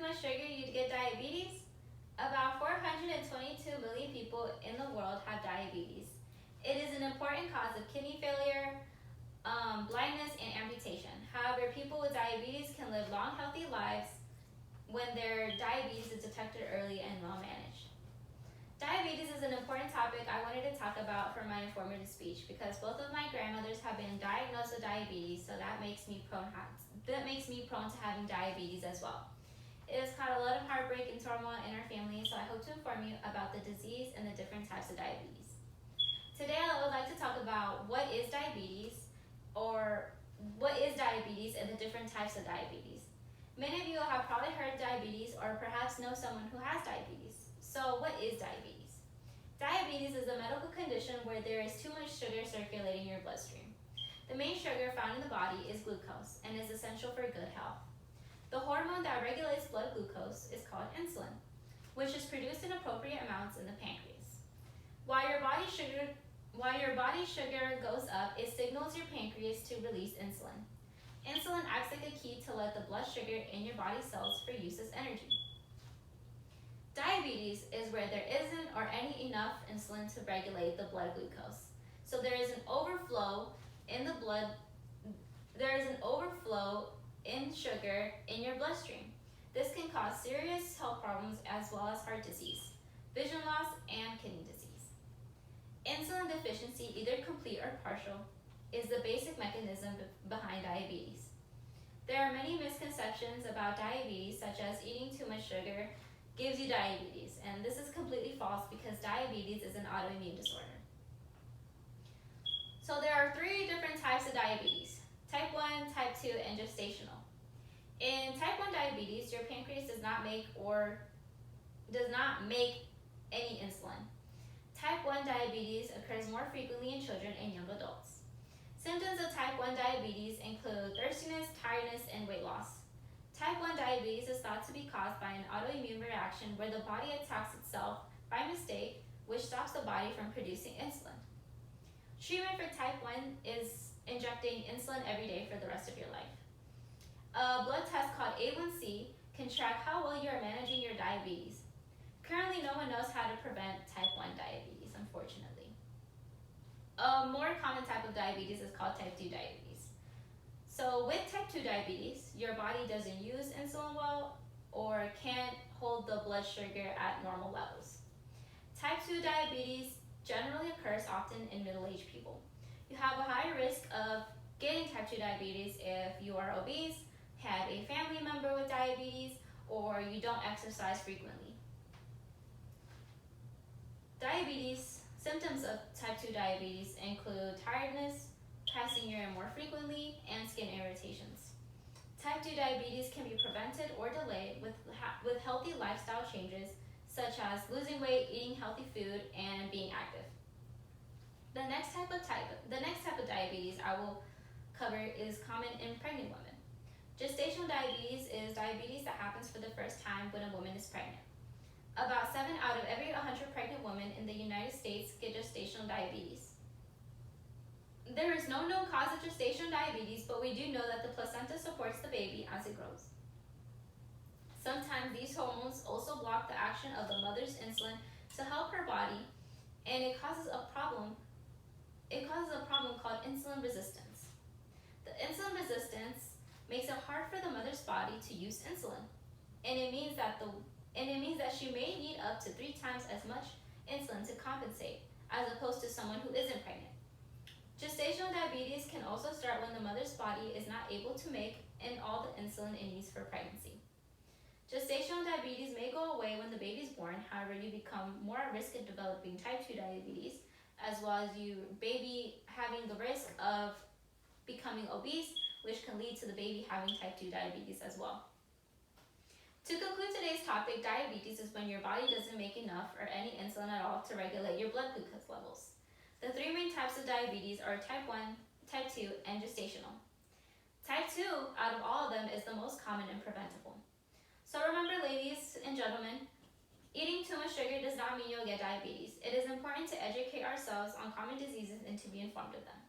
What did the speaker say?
much sugar, you'd get diabetes? About 422 million people in the world have diabetes. It is an important cause of kidney failure, blindness, and amputation. However, people with diabetes can live long, healthy lives when their diabetes is detected early and well managed. Diabetes is an important topic I wanted to talk about for my informative speech because both of my grandmothers have been diagnosed with diabetes, so that makes me prone to having diabetes as well. It has caused a lot of heartbreak and turmoil in our family, so I hope to inform you about the disease and the different types of diabetes. Today I would like to talk about what is diabetes and the different types of diabetes. Many of you have probably heard diabetes or perhaps know someone who has diabetes. So what is diabetes? Diabetes is a medical condition where there is too much sugar circulating in your bloodstream. The main sugar found in the body is glucose and is essential for good health. The hormone that regulates blood glucose is called insulin, which is produced in appropriate amounts in the pancreas. While your body sugar goes up, it signals your pancreas to release insulin. Insulin acts like a key to let the blood sugar in your body cells for use as energy. Diabetes is where there isn't or any enough insulin to regulate the blood glucose. So there is an overflow in sugar in your bloodstream. This can cause serious health problems as well as heart disease, vision loss, and kidney disease. Insulin deficiency, either complete or partial, is the basic mechanism behind diabetes. There are many misconceptions about diabetes, such as eating too much sugar gives you diabetes, and this is completely false because diabetes is an autoimmune disorder. So there are three different types of diabetes: type 1, type 2, and gestational. In type 1 diabetes, your pancreas does not make any insulin. Type 1 diabetes occurs more frequently in children and young adults. Symptoms of type 1 diabetes include thirstiness, tiredness, and weight loss. Type 1 diabetes is thought to be caused by an autoimmune reaction where the body attacks itself by mistake, which stops the body from producing insulin. Treatment for type 1 is injecting insulin every day for the rest of your life. A blood test called A1C can track how well you are managing your diabetes. Currently, no one knows how to prevent type 1 diabetes, unfortunately. A more common type of diabetes is called type 2 diabetes. So with type 2 diabetes, your body doesn't use insulin well or can't hold the blood sugar at normal levels. Type 2 diabetes generally occurs often in middle-aged people. You have a higher risk of getting type 2 diabetes if you are obese, have a family member with diabetes, or you don't exercise frequently. Symptoms of type 2 diabetes include tiredness, passing urine more frequently, and skin irritations. Type 2 diabetes can be prevented or delayed with healthy lifestyle changes such as losing weight, eating healthy food, and being active. The next type of diabetes I will cover is common in pregnant women. Gestational diabetes is diabetes that happens for the first time when a woman is pregnant. About 7 out of every 100 pregnant women in the United States get gestational diabetes. There is no known cause of gestational diabetes, but we do know that the placenta supports the baby as it grows. Sometimes these hormones also block the action of the mother's insulin to help her body, and it causes a problem called insulin resistance. The insulin resistance makes it hard for the mother's body to use insulin, and it means that she may need up to 3 times as much insulin to compensate, as opposed to someone who isn't pregnant. Gestational diabetes can also start when the mother's body is not able to make in all the insulin it needs for pregnancy. Gestational diabetes may go away when the baby is born. However, you become more at risk of developing type 2 diabetes, as well as your baby having the risk of becoming obese, which can lead to the baby having type 2 diabetes as well. To conclude today's topic, diabetes is when your body doesn't make enough or any insulin at all to regulate your blood glucose levels. The 3 main types of diabetes are type 1, type 2, and gestational. Type 2, out of all of them, is the most common and preventable. So remember, ladies and gentlemen, eating too much sugar does not mean you'll get diabetes. It is important to educate ourselves on common diseases and to be informed of them.